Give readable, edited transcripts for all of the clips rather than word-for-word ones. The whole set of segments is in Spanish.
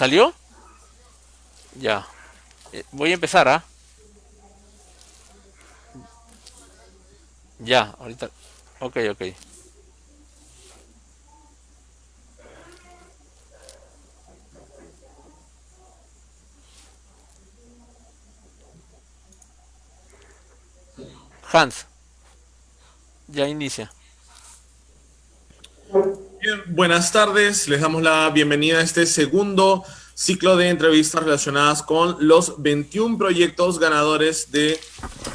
¿Salió? Ya. Voy a empezar, ¿ah? Ya, ahorita. Ok, ok. Hans, ya inicia. Bien, buenas tardes, les damos la bienvenida a este segundo ciclo de entrevistas relacionadas con los 21 proyectos ganadores de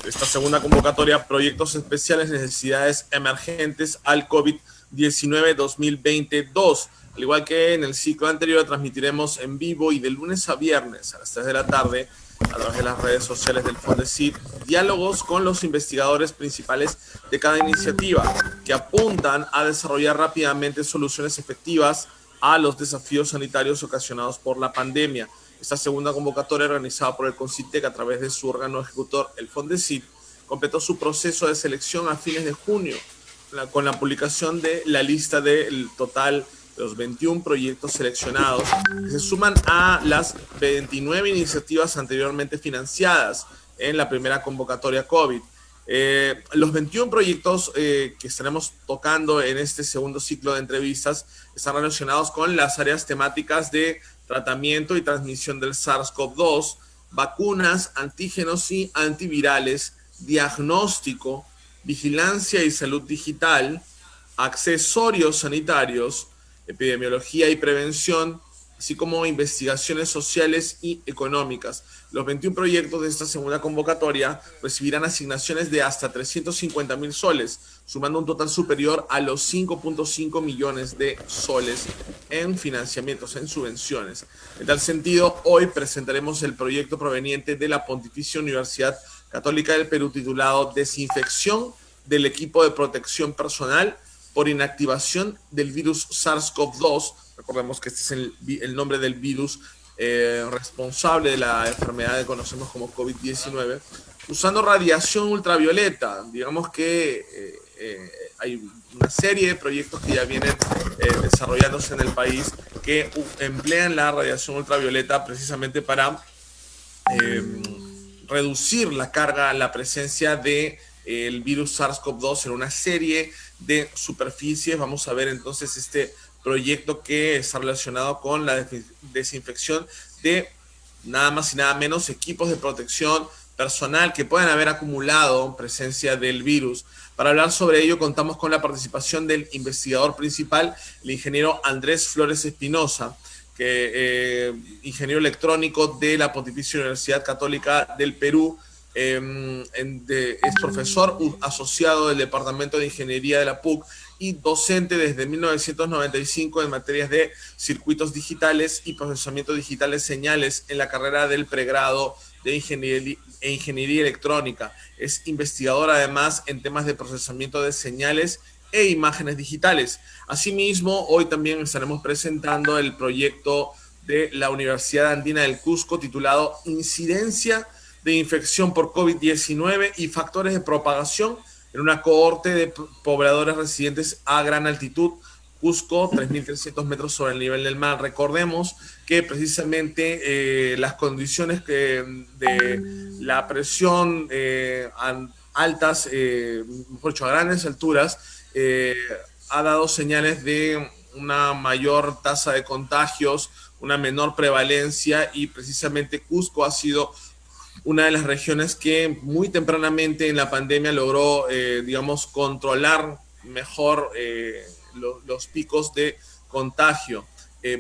esta segunda convocatoria, proyectos especiales, necesidades emergentes al COVID-19 2022. Al igual que en el ciclo anterior, transmitiremos en vivo y de lunes a viernes a las 3 de la tarde a través de las redes sociales del Fondesit, diálogos con los investigadores principales de cada iniciativa que apuntan a desarrollar rápidamente soluciones efectivas a los desafíos sanitarios ocasionados por la pandemia. Esta segunda convocatoria, organizada por el CONCITEC a través de su órgano ejecutor, el Fondesit, completó su proceso de selección a fines de junio con la publicación de la lista del total de los 21 proyectos seleccionados, que se suman a las 29 iniciativas anteriormente financiadas en la primera convocatoria COVID. Los 21 proyectos que estaremos tocando en este segundo ciclo de entrevistas están relacionados con las áreas temáticas de tratamiento y transmisión del SARS-CoV-2, vacunas, antígenos y antivirales, diagnóstico, vigilancia y salud digital, accesorios sanitarios, epidemiología y prevención, así como investigaciones sociales y económicas. Los 21 proyectos de esta segunda convocatoria recibirán asignaciones de hasta 350.000 soles, sumando un total superior a los 5.5 millones de soles en financiamientos, en subvenciones. En tal sentido, hoy presentaremos el proyecto proveniente de la Pontificia Universidad Católica del Perú titulado Desinfección del equipo de protección personal por inactivación del virus SARS-CoV-2. Recordemos que este es el nombre del virus responsable de la enfermedad que conocemos como COVID-19, usando radiación ultravioleta. Digamos que hay una serie de proyectos que ya vienen desarrollándose en el país que emplean la radiación ultravioleta precisamente para eh, reducir la carga, la presencia de el virus SARS-CoV-2 en una serie de superficies. Vamos a ver entonces este proyecto que está relacionado con la desinfección de nada más y nada menos equipos de protección personal que puedan haber acumulado presencia del virus. Para hablar sobre ello contamos con la participación del investigador principal, el ingeniero Andrés Flores Espinosa, que ingeniero electrónico de la Pontificia Universidad Católica del Perú, es profesor asociado del Departamento de Ingeniería de la PUC y docente desde 1995 en materias de circuitos digitales y procesamiento digital de señales en la carrera del pregrado de Ingeniería Electrónica. Es investigador además en temas de procesamiento de señales e imágenes digitales. Asimismo, hoy también estaremos presentando el proyecto de la Universidad Andina del Cusco titulado Incidencia de infección por COVID-19 y factores de propagación en una cohorte de pobladores residentes a gran altitud. Cusco, 3.300 metros sobre el nivel del mar. Recordemos que precisamente las condiciones de la presión altas, mejor dicho, a grandes alturas, eh, ha dado señales de una mayor tasa de contagios, una menor prevalencia y precisamente Cusco ha sido una de las regiones que muy tempranamente en la pandemia logró, digamos, controlar mejor los picos de contagio.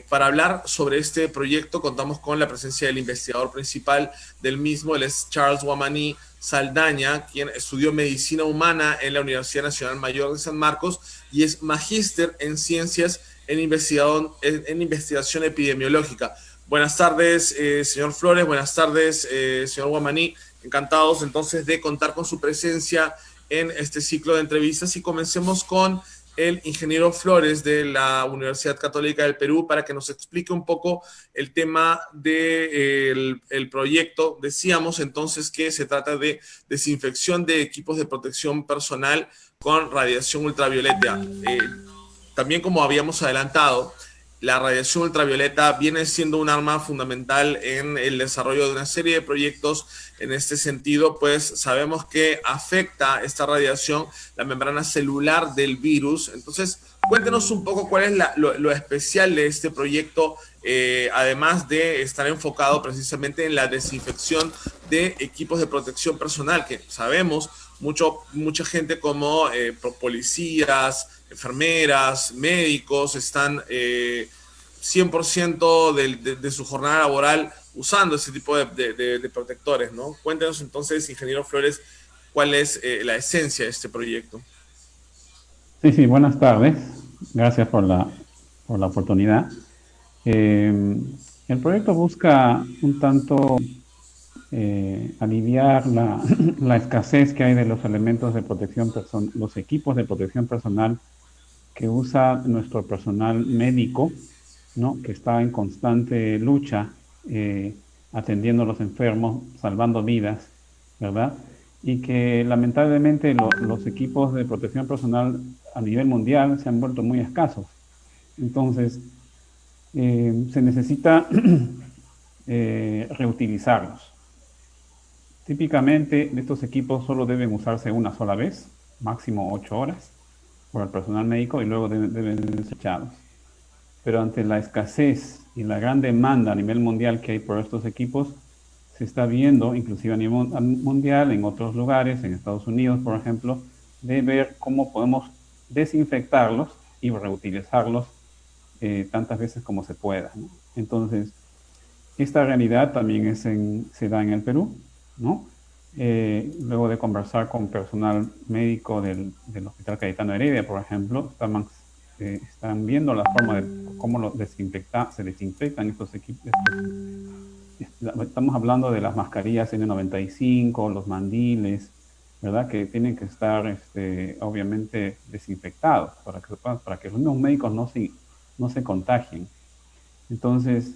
Para hablar sobre este proyecto contamos con la presencia del investigador principal del mismo, él es Charles Guamaní Saldaña, quien estudió medicina humana en la Universidad Nacional Mayor de San Marcos y es magíster en ciencias en investigación epidemiológica. Buenas tardes, señor Flores, buenas tardes, señor Guamaní. Encantados entonces de contar con su presencia en este ciclo de entrevistas y comencemos con el ingeniero Flores de la Universidad Católica del Perú para que nos explique un poco el tema del el proyecto. Decíamos entonces que se trata de desinfección de equipos de protección personal con radiación ultravioleta. También como habíamos adelantado, la radiación ultravioleta viene siendo un arma fundamental en el desarrollo de una serie de proyectos. En este sentido, pues sabemos que afecta esta radiación la membrana celular del virus. Entonces, cuéntenos un poco cuál es lo especial de este proyecto, además de estar enfocado precisamente en la desinfección de equipos de protección personal, que sabemos mucha gente como policías, enfermeras, médicos están 100% de su jornada laboral usando ese tipo de protectores, ¿no? Cuéntenos entonces, ingeniero Flores, cuál es la esencia de este proyecto. Sí, sí, buenas tardes. Gracias por la oportunidad. Eh, el proyecto busca un tanto aliviar la escasez que hay de los elementos de protección personal, los equipos de protección personal que usa nuestro personal médico, ¿no? Que está en constante lucha, atendiendo a los enfermos, salvando vidas, ¿verdad? Y que lamentablemente los equipos de protección personal a nivel mundial se han vuelto muy escasos. Entonces, se necesita reutilizarlos. Típicamente, estos equipos solo deben usarse una sola vez, máximo 8 horas, por el personal médico y luego deben ser desechados. Pero ante la escasez y la gran demanda a nivel mundial que hay por estos equipos, se está viendo, inclusive a nivel mundial, en otros lugares, en Estados Unidos, por ejemplo, de ver cómo podemos desinfectarlos y reutilizarlos tantas veces como se pueda, ¿no? Entonces, esta realidad también se da en el Perú, ¿no? Luego de conversar con personal médico del Hospital Cayetano Heredia, por ejemplo, están viendo la forma de cómo se desinfectan estos equipos. Estamos hablando de las mascarillas N95, los mandiles, ¿verdad? Que tienen que estar, obviamente, desinfectados para que los mismos médicos no se contagien. Entonces,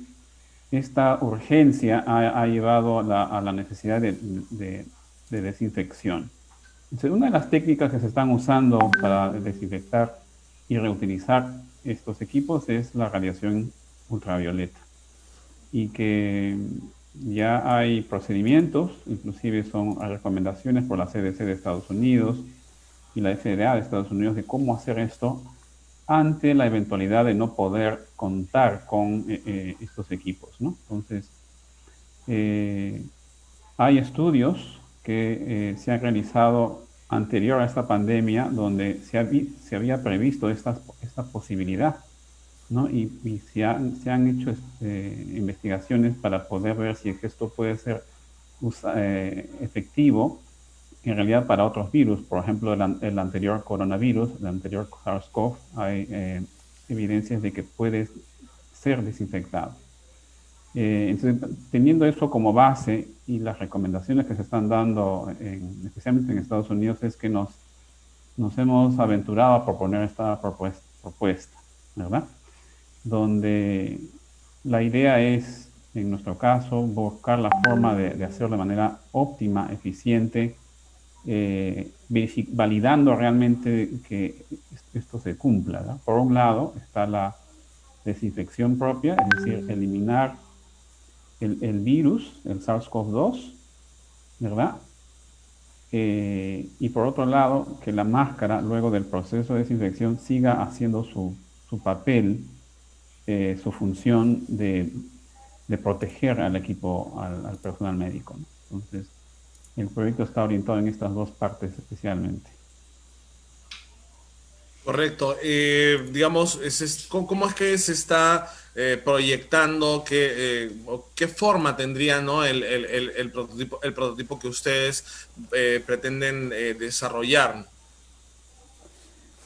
esta urgencia ha llevado a la necesidad de desinfección. Entonces, una de las técnicas que se están usando para desinfectar y reutilizar estos equipos es la radiación ultravioleta, y que ya hay procedimientos, inclusive hay recomendaciones por la CDC de Estados Unidos y la FDA de Estados Unidos de cómo hacer esto ante la eventualidad de no poder contar con estos equipos, ¿no? Entonces, hay estudios que se han realizado anterior a esta pandemia donde se había previsto esta posibilidad, ¿no? Y se han hecho investigaciones para poder ver si es que esto puede ser efectivo en realidad para otros virus. Por ejemplo, el anterior coronavirus, el anterior SARS-CoV, hay evidencias de que puede ser desinfectado. Entonces, teniendo eso como base y las recomendaciones que se están dando, especialmente en Estados Unidos, es que nos hemos aventurado a proponer esta propuesta, ¿verdad? Donde la idea es, en nuestro caso, buscar la forma de hacerlo de manera óptima, eficiente, validando realmente que esto se cumpla, ¿no? Por un lado está la desinfección propia, es decir, eliminar el virus, el SARS-CoV-2, ¿verdad? Y por otro lado, que la máscara, luego del proceso de desinfección, siga haciendo su papel, su función de proteger al equipo, al personal médico, ¿no? Entonces, el proyecto está orientado en estas dos partes especialmente. Correcto. Digamos, ¿cómo es que se está proyectando? ¿Qué forma tendría, ¿no? El prototipo que ustedes pretenden desarrollar?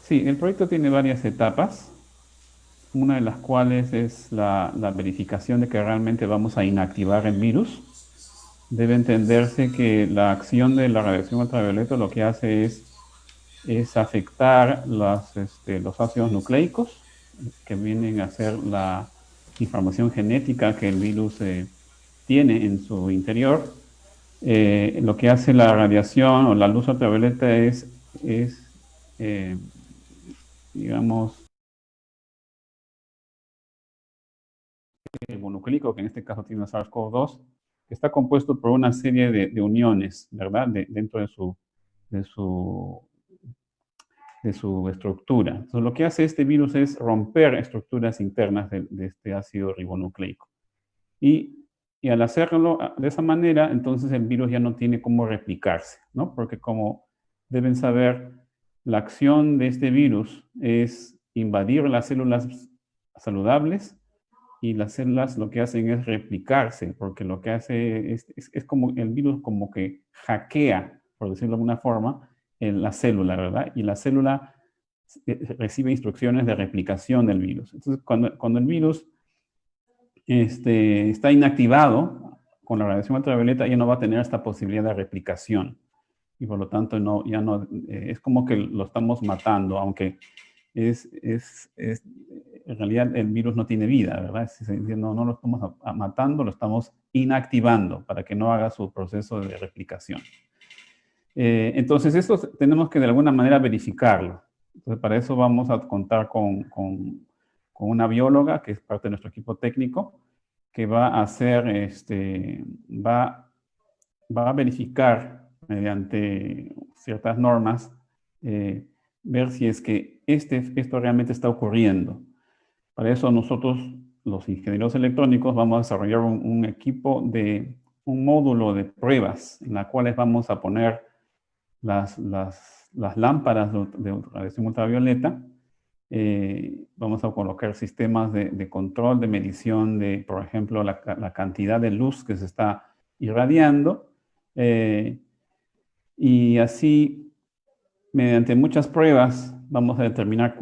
Sí, el proyecto tiene varias etapas, una de las cuales es la verificación de que realmente vamos a inactivar el virus. Debe entenderse que la acción de la radiación ultravioleta lo que hace es afectar los ácidos nucleicos, que vienen a ser la información genética que el virus tiene en su interior. Lo que hace la radiación o la luz ultravioleta es digamos, ribonucleico, que en este caso tiene SARS-CoV-2, que está compuesto por una serie de uniones, ¿verdad? Dentro de su, de su estructura. Entonces, lo que hace este virus es romper estructuras internas de este ácido ribonucleico. Y al hacerlo de esa manera, entonces el virus ya no tiene cómo replicarse, ¿no? Porque como deben saber, la acción de este virus es invadir las células saludables y las células lo que hacen es replicarse, porque lo que hace es como el virus como que hackea, por decirlo de alguna forma, en la célula, ¿verdad? Y la célula recibe instrucciones de replicación del virus. Entonces, cuando el virus está inactivado con la radiación ultravioleta, ya no va a tener esta posibilidad de replicación. Y por lo tanto, es como que lo estamos matando, aunque en realidad el virus no tiene vida, ¿verdad? No lo estamos matando, lo estamos inactivando para que no haga su proceso de replicación. Entonces, esto tenemos que de alguna manera verificarlo. Entonces, para eso vamos a contar con una bióloga que es parte de nuestro equipo técnico, que va a hacer, va a verificar mediante ciertas normas, ver si es que esto realmente está ocurriendo. Para eso nosotros, los ingenieros electrónicos, vamos a desarrollar un módulo de pruebas en las cuales vamos a poner las lámparas de radiación ultravioleta. Vamos a colocar sistemas de control, de medición de, por ejemplo, la cantidad de luz que se está irradiando. Y así, mediante muchas pruebas, vamos a determinar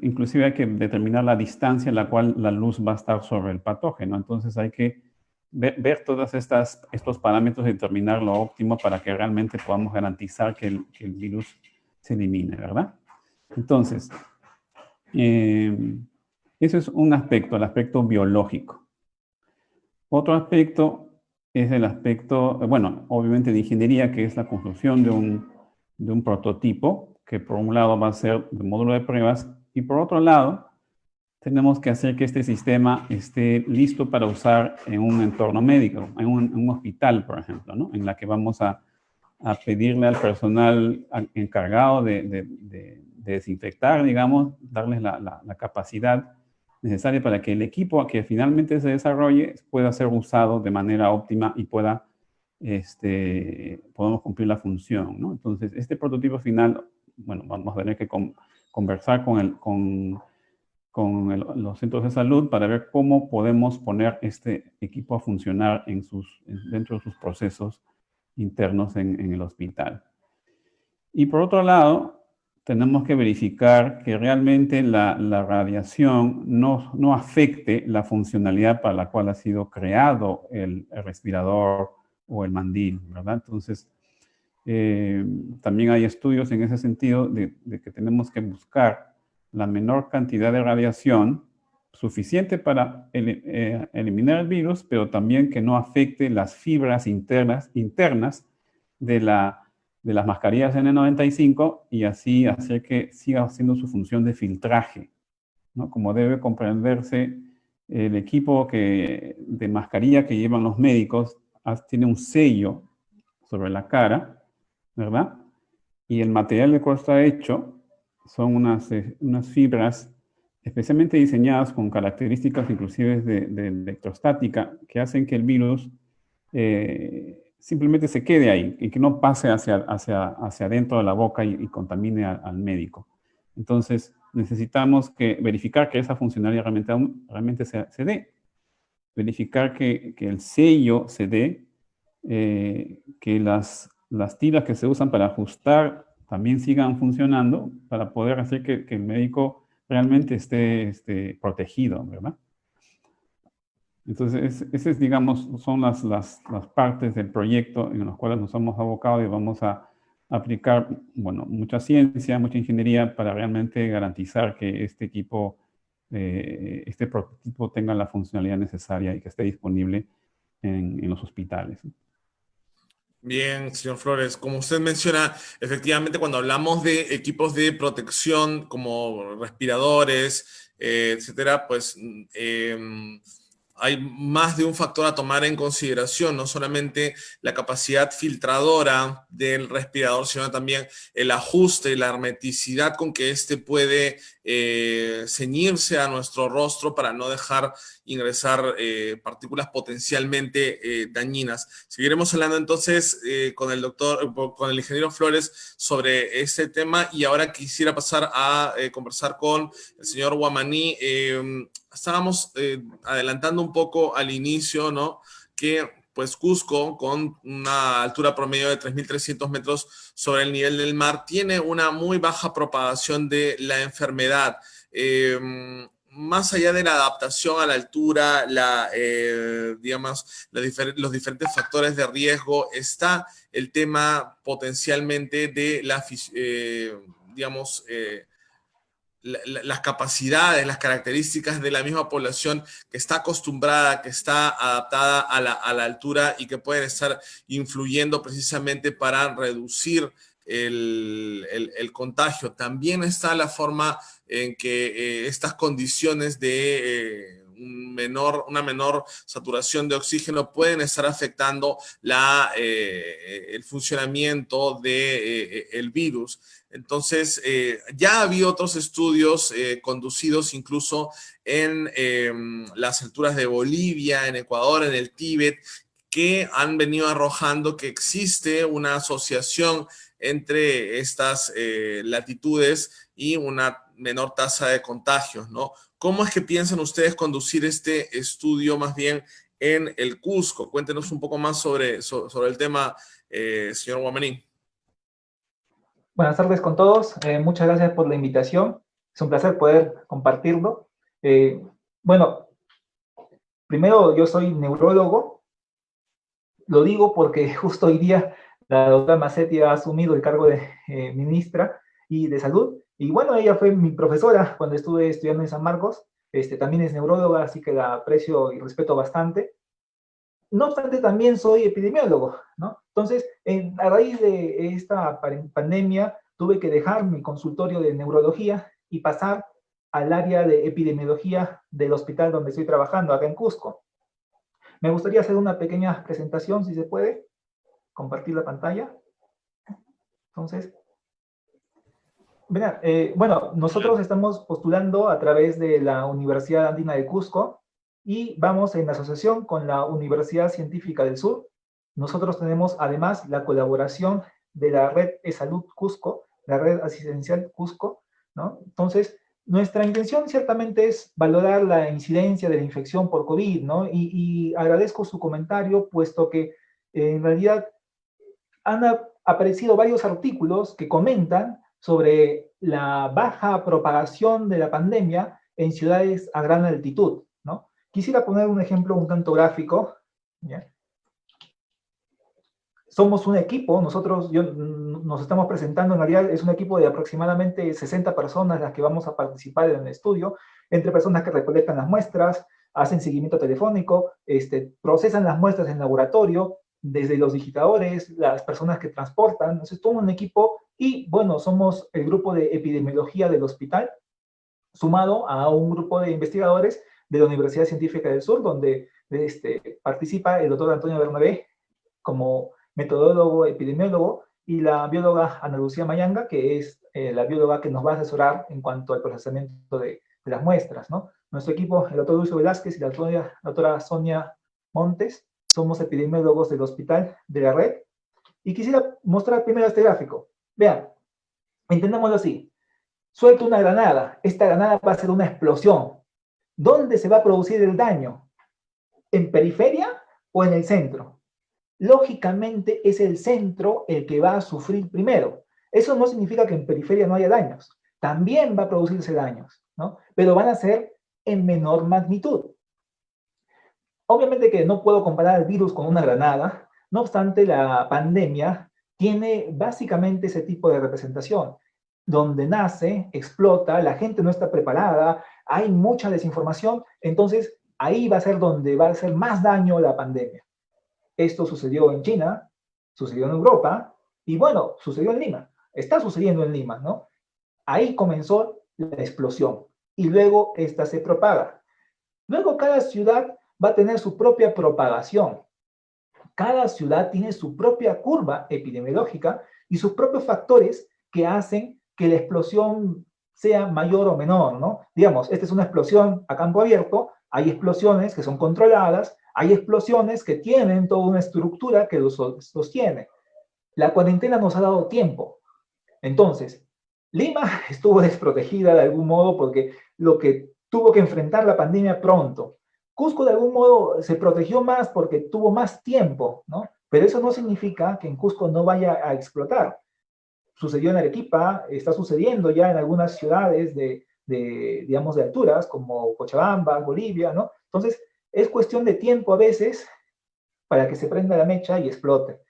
inclusive hay que determinar la distancia en la cual la luz va a estar sobre el patógeno. Entonces hay que ver todos estos parámetros y determinar lo óptimo para que realmente podamos garantizar que el virus se elimine, ¿verdad? Entonces, eso es un aspecto, el aspecto biológico. Otro aspecto es el aspecto, bueno, obviamente de ingeniería, que es la construcción de un prototipo, que por un lado va a ser el módulo de pruebas, y por otro lado, tenemos que hacer que este sistema esté listo para usar en un entorno médico, en un hospital, por ejemplo, ¿no? En la que vamos a pedirle al personal encargado de desinfectar, digamos, darles la capacidad necesaria para que el equipo que finalmente se desarrolle pueda ser usado de manera óptima y podamos cumplir la función, ¿no? Entonces, este prototipo final, bueno, vamos a tener que conversar con los centros de salud para ver cómo podemos poner este equipo a funcionar dentro de sus procesos internos en el hospital. Y por otro lado, tenemos que verificar que realmente la radiación no afecte la funcionalidad para la cual ha sido creado el respirador o el mandil, ¿verdad? Entonces, también hay estudios en ese sentido de que tenemos que buscar la menor cantidad de radiación suficiente para eliminar el virus, pero también que no afecte las fibras internas de las mascarillas N95 y así hacer que siga haciendo su función de filtraje, ¿no? Como debe comprenderse, el equipo de mascarilla que llevan los médicos tiene un sello sobre la cara, ¿verdad? Y el material del cual está hecho son unas fibras especialmente diseñadas con características inclusive de electrostática que hacen que el virus simplemente se quede ahí y que no pase hacia adentro de la boca y contamine al médico. Entonces, necesitamos verificar que esa funcionalidad realmente se dé. Verificar que el sello se dé, que las tiras que se usan para ajustar también sigan funcionando para poder hacer que el médico realmente esté protegido, ¿verdad? Entonces, esas, digamos, son las partes del proyecto en las cuales nos hemos abocado y vamos a aplicar, bueno, mucha ciencia, mucha ingeniería para realmente garantizar que este prototipo tenga la funcionalidad necesaria y que esté disponible en los hospitales. Bien, señor Flores, como usted menciona, efectivamente cuando hablamos de equipos de protección como respiradores, etcétera, pues hay más de un factor a tomar en consideración, no solamente la capacidad filtradora del respirador, sino también el ajuste y la hermeticidad con que éste puede ceñirse a nuestro rostro para no dejar ingresar partículas potencialmente dañinas. Seguiremos hablando entonces con con el ingeniero Flores sobre este tema, y ahora quisiera pasar a conversar con el señor Wamani. Estábamos adelantando un poco al inicio, ¿no? Que pues Cusco, con una altura promedio de 3.300 metros sobre el nivel del mar, tiene una muy baja propagación de la enfermedad. Más allá de la adaptación a la altura, digamos, los diferentes factores de riesgo, está el tema potencialmente de digamos, las capacidades, las características de la misma población que está acostumbrada, que está adaptada a la altura, y que pueden estar influyendo precisamente para reducir el contagio. También está la forma en que estas condiciones de una menor saturación de oxígeno pueden estar afectando el funcionamiento del virus. Entonces, ya había otros estudios conducidos incluso en las alturas de Bolivia, en Ecuador, en el Tíbet, que han venido arrojando que existe una asociación entre estas latitudes y una menor tasa de contagios, ¿no? ¿Cómo es que piensan ustedes conducir este estudio más bien en el Cusco? Cuéntenos un poco más sobre el tema, señor Wamani. Buenas tardes con todos. Muchas gracias por la invitación. Es un placer poder compartirlo. Bueno, primero yo soy neurólogo. Lo digo porque justo hoy día la doctora Massetti ha asumido el cargo de ministra y de salud. Y bueno, ella fue mi profesora cuando estuve estudiando en San Marcos. También es neuróloga, así que la aprecio y respeto bastante. No obstante, también soy epidemiólogo, ¿no? Entonces, a raíz de esta pandemia, tuve que dejar mi consultorio de neurología y pasar al área de epidemiología del hospital donde estoy trabajando, acá en Cusco. Me gustaría hacer una pequeña presentación, si se puede, compartir la pantalla. Entonces, verán, bueno, nosotros estamos postulando a través de la Universidad Andina de Cusco y vamos en asociación con la Universidad Científica del Sur. Nosotros tenemos además la colaboración de la Red eSalud Cusco, la Red Asistencial Cusco, ¿no? Entonces, nuestra intención ciertamente es valorar la incidencia de la infección por COVID, ¿no? Y agradezco su comentario, puesto que en realidad han aparecido varios artículos que comentan sobre la baja propagación de la pandemia en ciudades a gran altitud, ¿no? Quisiera poner un ejemplo un tanto gráfico, ¿ya? Somos un equipo, nos estamos presentando, en realidad es un equipo de aproximadamente 60 personas las que vamos a participar en el estudio, entre personas que recolectan las muestras, hacen seguimiento telefónico, procesan las muestras en laboratorio, desde los digitadores, las personas que transportan, entonces todo un equipo, y bueno, somos el grupo de epidemiología del hospital, sumado a un grupo de investigadores de la Universidad Científica del Sur, donde participa el doctor Antonio Bernabé como metodólogo, epidemiólogo, y la bióloga Ana Lucía Mayanga, que es la bióloga que nos va a asesorar en cuanto al procesamiento de las muestras, ¿no? Nuestro equipo, el doctor Lucio Velázquez y la doctora Sonia Montes, somos epidemiólogos del hospital de la red, y quisiera mostrar primero este gráfico. Vean, entendámoslo así. Suelto una granada, esta granada va a ser una explosión. ¿Dónde se va a producir el daño? ¿En periferia o en el centro? Lógicamente es el centro el que va a sufrir primero. Eso no significa que en periferia no haya daños. También va a producirse daños, ¿no? Pero van a ser en menor magnitud. Obviamente que no puedo comparar el virus con una granada, no obstante la pandemia tiene básicamente ese tipo de representación, donde nace, explota, la gente no está preparada, hay mucha desinformación, entonces ahí va a ser donde va a hacer más daño la pandemia. Esto sucedió en China, sucedió en Europa, y bueno, sucedió en Lima, está sucediendo en Lima, ¿no? Ahí comenzó la explosión, y luego esta se propaga. Luego cada ciudad va a tener su propia propagación. Cada ciudad tiene su propia curva epidemiológica y sus propios factores que hacen que la explosión sea mayor o menor, ¿no? Digamos, esta es una explosión a campo abierto, hay explosiones que son controladas, hay explosiones que tienen toda una estructura que los sostiene. La cuarentena nos ha dado tiempo. Entonces, Lima estuvo desprotegida de algún modo porque lo que tuvo que enfrentar la pandemia pronto. Cusco de algún modo se protegió más porque tuvo más tiempo, ¿no? Pero eso no significa que en Cusco no vaya a explotar. Sucedió en Arequipa, está sucediendo ya en algunas ciudades digamos, de alturas, como Cochabamba, Bolivia, ¿no? Entonces, es cuestión de tiempo a veces para que se prenda la mecha y explote.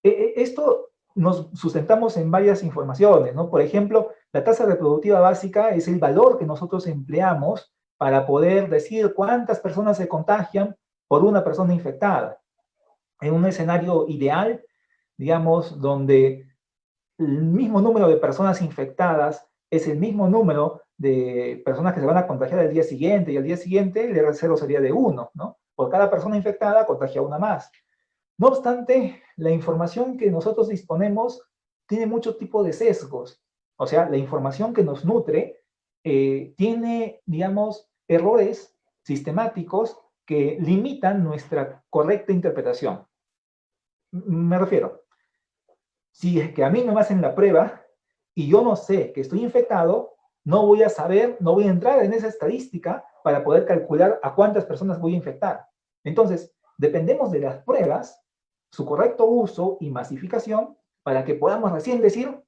Esto nos sustentamos en varias informaciones, ¿no? Por ejemplo, la tasa reproductiva básica es el valor que nosotros empleamos para poder decir cuántas personas se contagian por una persona infectada. En un escenario ideal, digamos, donde el mismo número de personas infectadas es el mismo número de personas que se van a contagiar al día siguiente, y al día siguiente el R0 sería de 1, ¿no? Por cada persona infectada contagia una más. No obstante, la información que nosotros disponemos tiene mucho tipo de sesgos. O sea, la información que nos nutre tiene, digamos, errores sistemáticos que limitan nuestra correcta interpretación. Me refiero, si es que a mí me hacen la prueba y yo no sé que estoy infectado, no voy a saber, no voy a entrar en esa estadística para poder calcular a cuántas personas voy a infectar. Entonces, dependemos de las pruebas, su correcto uso y masificación para que podamos recién decir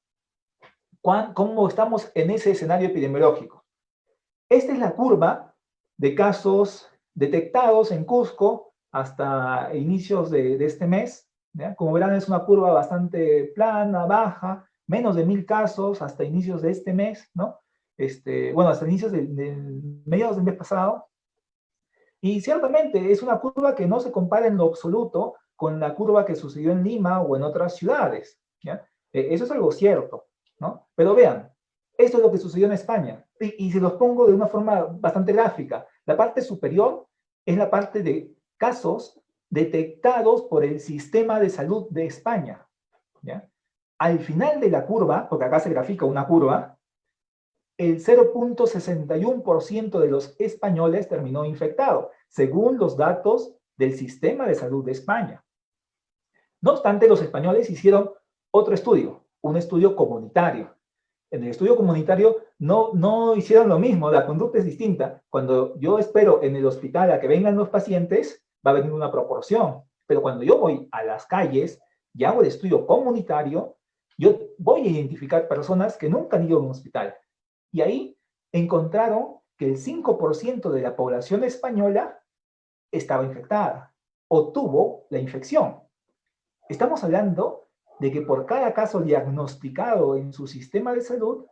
cómo estamos en ese escenario epidemiológico. Esta es la curva de casos detectados en Cusco hasta inicios de este mes, ¿ya? Como verán, es una curva bastante plana, baja, menos de 1000 casos hasta inicios de este mes, ¿no? Bueno, hasta inicios de mediados del mes pasado. Y ciertamente es una curva que no se compara en lo absoluto con la curva que sucedió en Lima o en otras ciudades, ¿ya? Eso es algo cierto, ¿no? Pero vean, esto es lo que sucedió en España. Y se los pongo de una forma bastante gráfica. La parte superior es la parte de casos detectados por el sistema de salud de España, ¿ya? Al final de la curva, porque acá se grafica una curva, el 0.61% de los españoles terminó infectado, según los datos del sistema de salud de España. No obstante, los españoles hicieron otro estudio, un estudio comunitario. En el estudio comunitario no hicieron lo mismo, la conducta es distinta. Cuando yo espero en el hospital a que vengan los pacientes, va a venir una proporción. Pero cuando yo voy a las calles y hago el estudio comunitario, yo voy a identificar personas que nunca han ido a un hospital. Y ahí encontraron que el 5% de la población española estaba infectada o tuvo la infección. Estamos hablando de que por cada caso diagnosticado en su sistema de salud,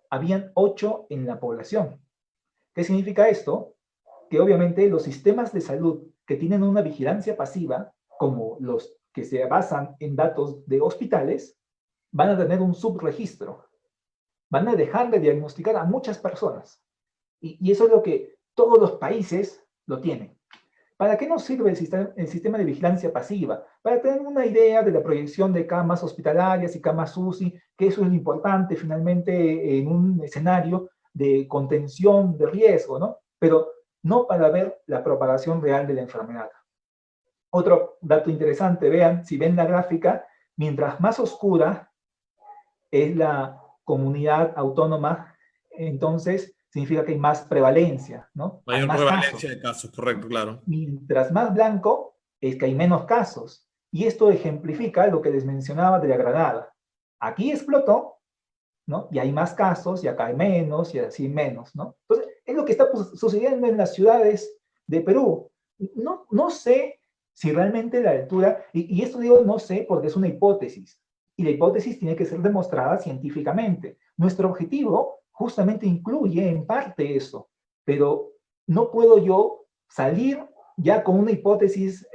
habían 8 en la población. ¿Qué significa esto? Que obviamente los sistemas de salud que tienen una vigilancia pasiva, como los que se basan en datos de hospitales, van a tener un subregistro. Van a dejar de diagnosticar a muchas personas. Y eso es lo que todos los países lo tienen. ¿Para qué nos sirve el sistema de vigilancia pasiva? Para tener una idea de la proyección de camas hospitalarias y camas UCI, que eso es lo importante finalmente en un escenario de contención de riesgo, ¿no? Pero no para ver la propagación real de la enfermedad. Otro dato interesante, vean, si ven la gráfica, mientras más oscura es la comunidad autónoma, entonces significa que hay más prevalencia, ¿no? Mayor Hay más prevalencia casos. de casos, correcto, claro. Mientras más blanco, es que hay menos casos. Y esto ejemplifica lo que les mencionaba de la Granada. Aquí explotó, ¿no? Y hay más casos, y acá hay menos, y así menos, ¿no? Entonces, es lo que está sucediendo en las ciudades de Perú. No sé si realmente la altura, y esto digo no sé porque es una hipótesis, y la hipótesis tiene que ser demostrada científicamente. Nuestro objetivo justamente incluye en parte eso, pero no puedo yo salir ya con una hipótesis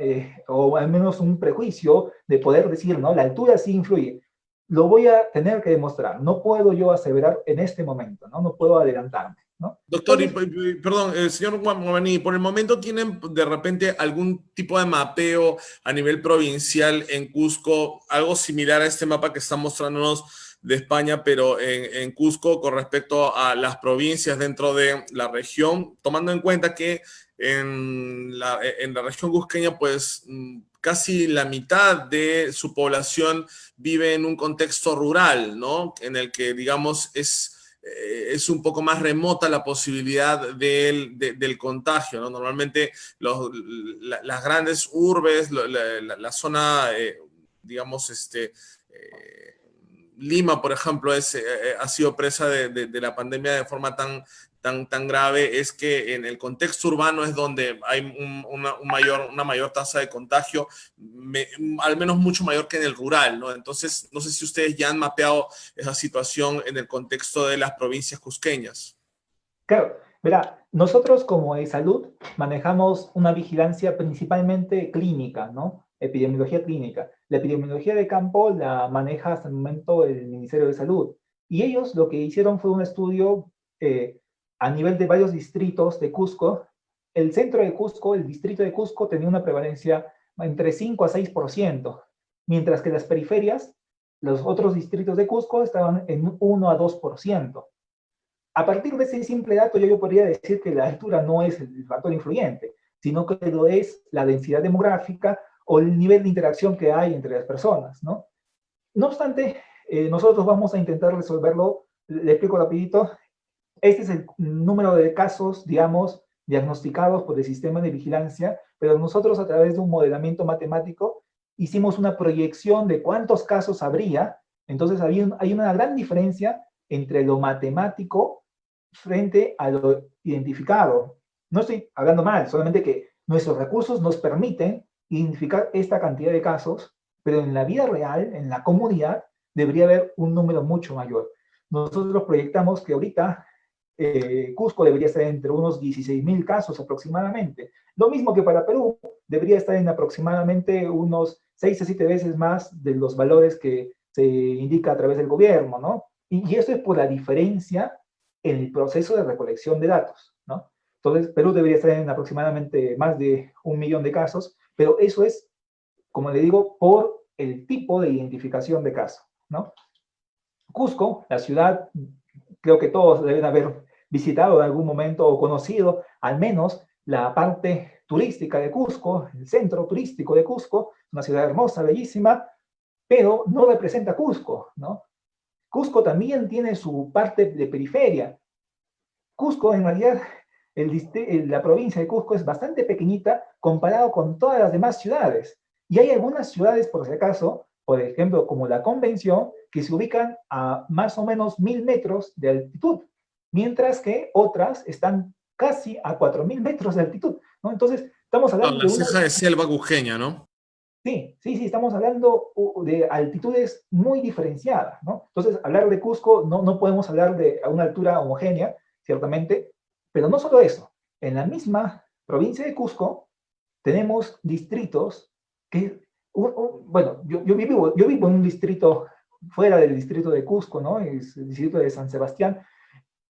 o al menos un prejuicio de poder decir, no, la altura sí influye. Lo voy a tener que demostrar. No puedo yo aseverar en este momento, ¿no? No puedo adelantarme. ¿no? Doctor, Entonces, perdón, señor Guamaní, ¿por el momento tienen de repente algún tipo de mapeo a nivel provincial en Cusco, algo similar a este mapa que está mostrándonos de España, pero en Cusco con respecto a las provincias dentro de la región, tomando en cuenta que en la región cusqueña, pues casi la mitad de su población vive en un contexto rural, ¿no? En el que, digamos, es un poco más remota la posibilidad del contagio, ¿no? Normalmente las grandes urbes, la zona, digamos, Lima, por ejemplo, ha sido presa de la pandemia de forma tan grave, es que en el contexto urbano es donde hay una mayor tasa de contagio, al menos mucho mayor que en el rural, ¿no? Entonces, no sé si ustedes ya han mapeado esa situación en el contexto de las provincias cusqueñas. claro, verá, nosotros como de salud manejamos una vigilancia principalmente clínica, ¿no? Epidemiología clínica. La epidemiología de campo la maneja hasta el momento el Ministerio de Salud. Y ellos lo que hicieron fue un estudio a nivel de varios distritos de Cusco. El centro de Cusco, el distrito de Cusco, tenía una prevalencia entre 5 a 6%, mientras que las periferias, los otros distritos de Cusco, estaban en 1 a 2%. A partir de ese simple dato, yo podría decir que la altura no es el factor influyente, sino que lo es la densidad demográfica o el nivel de interacción que hay entre las personas, ¿no? No obstante, nosotros vamos a intentar resolverlo. Le explico rapidito. Este es el número de casos, digamos, diagnosticados por el sistema de vigilancia, pero nosotros a través de un modelamiento matemático hicimos una proyección de cuántos casos habría. Entonces hay una gran diferencia entre lo matemático frente a lo identificado. No estoy hablando mal, solamente que nuestros recursos nos permiten identificar esta cantidad de casos, pero en la vida real, en la comunidad, debería haber un número mucho mayor. Nosotros proyectamos que ahorita Cusco debería estar entre unos 16.000 casos aproximadamente. Lo mismo que para Perú, debería estar en aproximadamente unos 6 a 7 veces más de los valores que se indica a través del gobierno, ¿no? Y esto es por la diferencia en el proceso de recolección de datos, ¿no? Entonces, Perú debería estar en aproximadamente más de 1 millón de casos, pero eso es, como le digo, por el tipo de identificación de caso, ¿no? Cusco, la ciudad, creo que todos deben haber visitado en algún momento o conocido al menos la parte turística de Cusco, el centro turístico de Cusco, una ciudad hermosa, bellísima, pero no representa Cusco, ¿no? Cusco también tiene su parte de periferia. Cusco, en realidad, la provincia de Cusco es bastante pequeñita comparado con todas las demás ciudades. Y hay algunas ciudades, por si acaso, por ejemplo, como la Convención, que se ubican a más o menos 1.000 metros de altitud, mientras que otras están casi a 4.000 metros de altitud, ¿no? Entonces, estamos No, hablando la de una. ceja de selva cusqueña, ¿no? Sí, sí, sí, estamos hablando de altitudes muy diferenciadas, ¿no? Entonces, hablar de Cusco, no podemos hablar de a una altura homogénea, ciertamente, pero no solo eso. En la misma provincia de Cusco tenemos distritos que, bueno, yo vivo en un distrito fuera del distrito de Cusco, ¿no? Es el distrito de San Sebastián.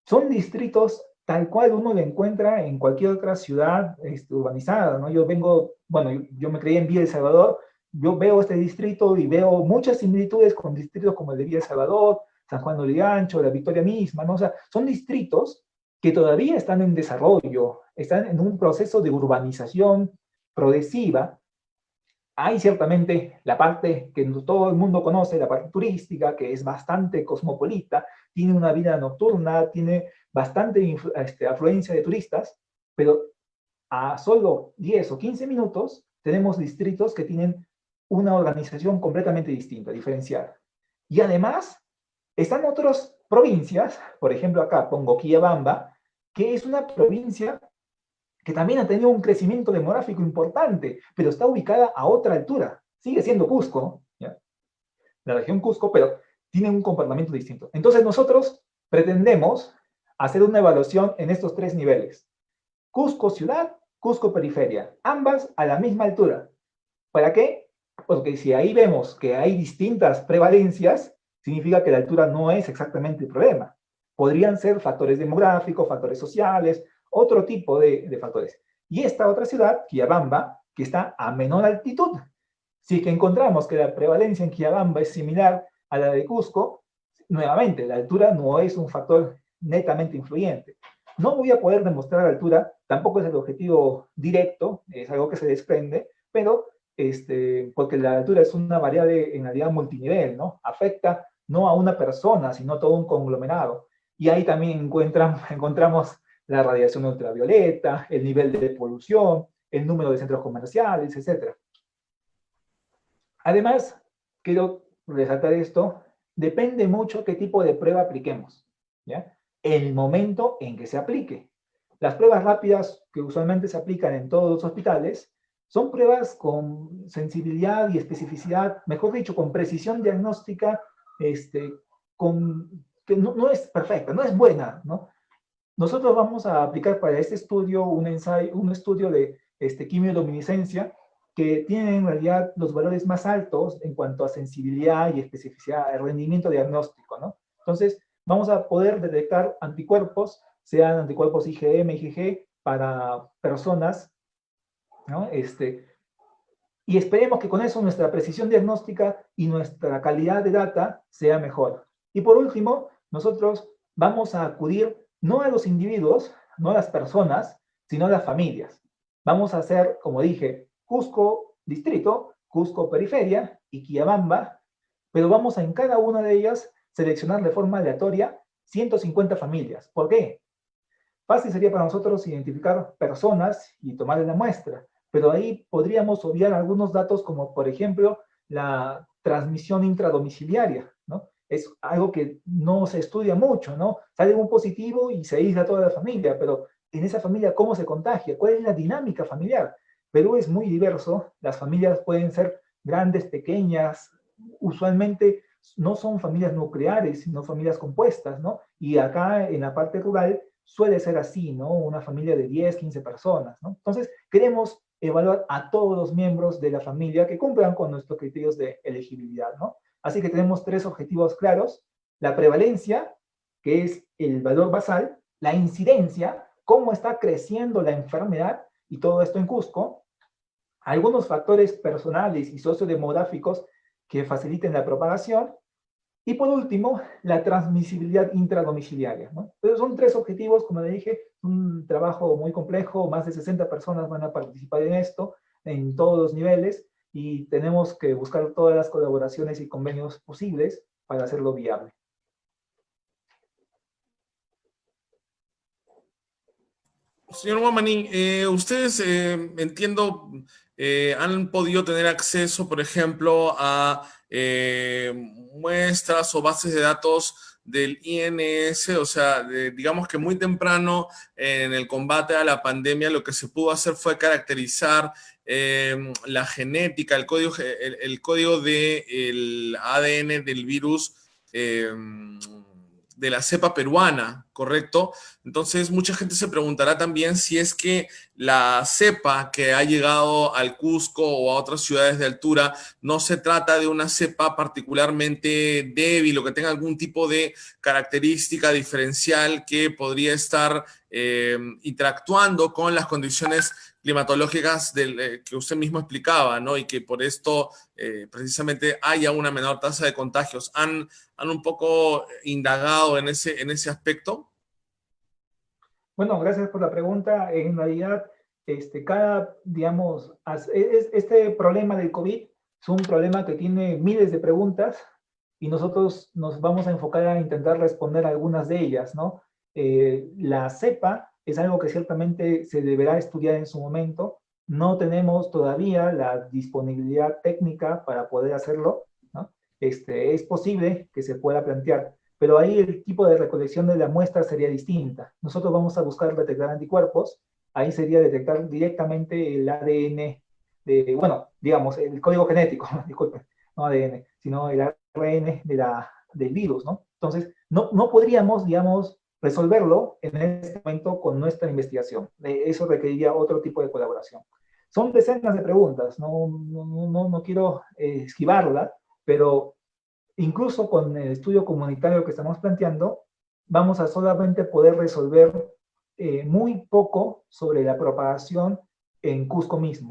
Son distritos tal cual uno lo encuentra en cualquier otra ciudad urbanizada, ¿no? Yo vengo, bueno, yo me crié en Villa El Salvador, yo veo este distrito y veo muchas similitudes con distritos como el de Villa El Salvador, San Juan de Lurigancho, La Victoria misma, ¿no? O sea, son distritos que todavía están en desarrollo, están en un proceso de urbanización progresiva. Hay ciertamente la parte que todo el mundo conoce, la parte turística, que es bastante cosmopolita, tiene una vida nocturna, tiene bastante afluencia de turistas, pero a solo 10 o 15 minutos tenemos distritos que tienen una organización completamente distinta, diferenciada. Y además, están otras provincias, por ejemplo acá pongo Quillabamba, que es una provincia que también ha tenido un crecimiento demográfico importante, pero está ubicada a otra altura. Sigue siendo Cusco, ¿ya? La región Cusco, pero tiene un comportamiento distinto. Entonces nosotros pretendemos hacer una evaluación en estos 3 niveles. Cusco ciudad, Cusco periferia, ambas a la misma altura. ¿Para qué? Porque si ahí vemos que hay distintas prevalencias, significa que la altura no es exactamente el problema. Podrían ser factores demográficos, factores sociales, otro tipo de factores. Y esta otra ciudad, Quillabamba, que está a menor altitud. Si es que encontramos que la prevalencia en Quillabamba es similar a la de Cusco, nuevamente, la altura no es un factor netamente influyente. No voy a poder demostrar la altura, tampoco es el objetivo directo, es algo que se desprende, pero porque la altura es una variable en realidad multinivel, ¿no? Afecta no a una persona, sino a todo un conglomerado. Y ahí también encontramos la radiación ultravioleta, el nivel de polución, el número de centros comerciales, etc. Además, quiero resaltar esto, depende mucho qué tipo de prueba apliquemos, ¿ya? El momento en que se aplique. Las pruebas rápidas que usualmente se aplican en todos los hospitales son pruebas con sensibilidad y especificidad, mejor dicho, con precisión diagnóstica, que no es perfecta, no es buena, ¿no? Nosotros vamos a aplicar para este estudio un estudio de quimioluminiscencia que tiene en realidad los valores más altos en cuanto a sensibilidad y especificidad, el rendimiento diagnóstico, ¿no? Entonces, vamos a poder detectar anticuerpos, sean anticuerpos IgM, IgG, para personas, ¿no? Y esperemos que con eso nuestra precisión diagnóstica y nuestra calidad de data sea mejor. Y por último, nosotros vamos a acudir no a los individuos, no a las personas, sino a las familias. Vamos a hacer, como dije, Cusco distrito, Cusco periferia y Quillabamba, pero vamos a en cada una de ellas seleccionar de forma aleatoria 150 familias. ¿Por qué? Fácil sería para nosotros identificar personas y tomarle la muestra, pero ahí podríamos obviar algunos datos como, por ejemplo, la transmisión intradomiciliaria, ¿no? Es algo que no se estudia mucho, ¿no? Sale un positivo y se aísla toda la familia, pero en esa familia, ¿cómo se contagia? ¿Cuál es la dinámica familiar? Perú es muy diverso, las familias pueden ser grandes, pequeñas, usualmente no son familias nucleares, sino familias compuestas, ¿no? Y acá en la parte rural suele ser así, ¿no? Una familia de 10, 15 personas, ¿no? Entonces, queremos evaluar a todos los miembros de la familia que cumplan con nuestros criterios de elegibilidad, ¿no? Así que tenemos 3 objetivos claros: la prevalencia, que es el valor basal; la incidencia, cómo está creciendo la enfermedad, y todo esto en Cusco; algunos factores personales y sociodemográficos que faciliten la propagación; y por último, la transmisibilidad intradomiciliaria, ¿no? Entonces son 3 objetivos, como le dije, un trabajo muy complejo, más de 60 personas van a participar en esto, en todos los niveles, y tenemos que buscar todas las colaboraciones y convenios posibles para hacerlo viable. Señor Guamaní, ustedes, entiendo, han podido tener acceso, por ejemplo, a muestras o bases de datos del INS, o sea, digamos que muy temprano en el combate a la pandemia lo que se pudo hacer fue caracterizar la genética, el código del ADN del virus de la cepa peruana, ¿correcto? Entonces, mucha gente se preguntará también si es que la cepa que ha llegado al Cusco o a otras ciudades de altura no se trata de una cepa particularmente débil o que tenga algún tipo de característica diferencial que podría estar interactuando con las condiciones climatológicas que usted mismo explicaba, ¿no? Y que por esto precisamente haya una menor tasa de contagios. ¿Han un poco indagado en ese aspecto? Bueno, gracias por la pregunta. En realidad, digamos, este problema del COVID es un problema que tiene miles de preguntas y nosotros nos vamos a enfocar a intentar responder algunas de ellas, ¿no? La cepa es algo que ciertamente se deberá estudiar en su momento. No tenemos todavía la disponibilidad técnica para poder hacerlo, ¿no? Es posible que se pueda plantear, pero ahí el tipo de recolección de la muestra sería distinta. Nosotros vamos a buscar detectar anticuerpos, ahí sería detectar directamente el ADN, bueno, digamos, el código genético, disculpen, no ADN, sino el ARN del virus, ¿no? Entonces, no podríamos, digamos, resolverlo en este momento con nuestra investigación. Eso requeriría otro tipo de colaboración. Son decenas de preguntas, no quiero esquivarla, pero incluso con el estudio comunitario que estamos planteando, vamos a solamente poder resolver muy poco sobre la propagación en Cusco mismo.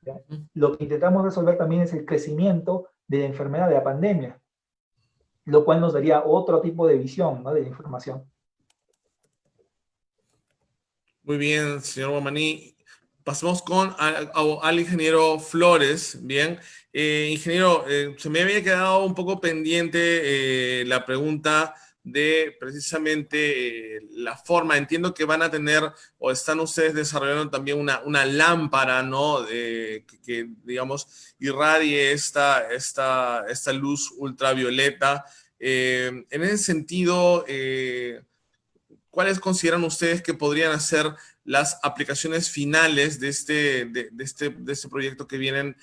¿Ya? Lo que intentamos resolver también es el crecimiento de la enfermedad, de la pandemia, lo cual nos daría otro tipo de visión, ¿no?, de la información. Muy bien, señor Guamaní. Pasemos al ingeniero Flores. Bien, ingeniero, se me había quedado un poco pendiente la pregunta de precisamente la forma. Entiendo que van a tener o están ustedes desarrollando también una lámpara, ¿no? Digamos, irradie esta luz ultravioleta. En ese sentido, ¿cuáles consideran ustedes que podrían ser las aplicaciones finales de este proyecto que vienen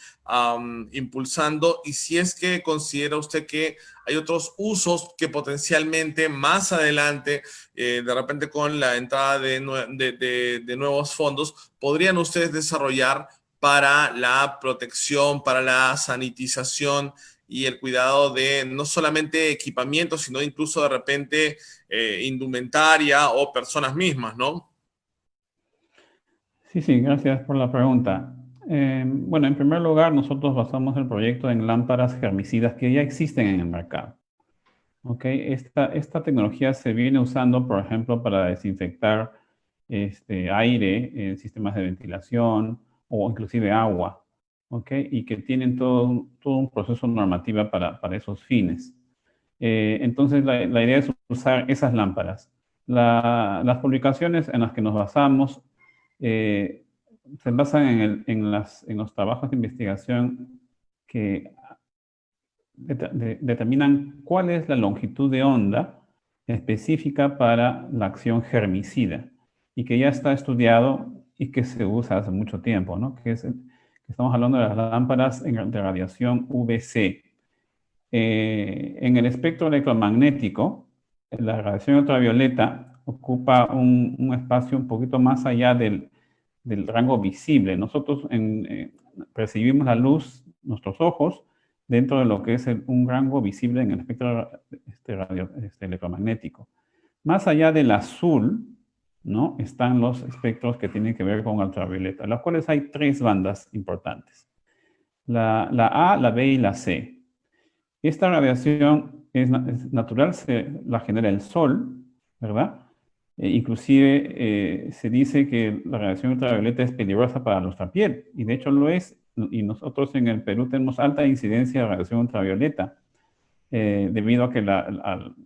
impulsando? Y si es que considera usted que hay otros usos que potencialmente más adelante, de repente con la entrada de nuevos fondos, podrían ustedes desarrollar para la protección, para la sanitización y el cuidado de no solamente equipamiento, sino incluso de repente indumentaria o personas mismas, ¿no? Sí, sí, gracias por la pregunta. Bueno, en primer lugar, nosotros basamos el proyecto en lámparas germicidas que ya existen en el mercado. ¿Ok? Esta tecnología se viene usando, por ejemplo, para desinfectar aire en sistemas de ventilación o inclusive agua. ¿Ok? Y que tienen todo un proceso normativo para esos fines. Entonces, la idea es usar esas lámparas. Las publicaciones en las que nos basamos se basan en los trabajos de investigación que determinan cuál es la longitud de onda específica para la acción germicida y que ya está estudiado y que se usa hace mucho tiempo, ¿no? Que estamos hablando de las lámparas de radiación UVC. En el espectro electromagnético, la radiación ultravioleta ocupa un espacio un poquito más allá del rango visible. Nosotros percibimos la luz, nuestros ojos, dentro de lo que es un rango visible en el espectro electromagnético. Más allá del azul, ¿no?, están los espectros que tienen que ver con ultravioleta, los cuales hay 3 bandas importantes. La A, la B y la C. Esta radiación es natural, la genera el Sol, ¿verdad? Inclusive se dice que la radiación ultravioleta es peligrosa para nuestra piel, y de hecho lo es, y nosotros en el Perú tenemos alta incidencia de radiación ultravioleta, debido a que,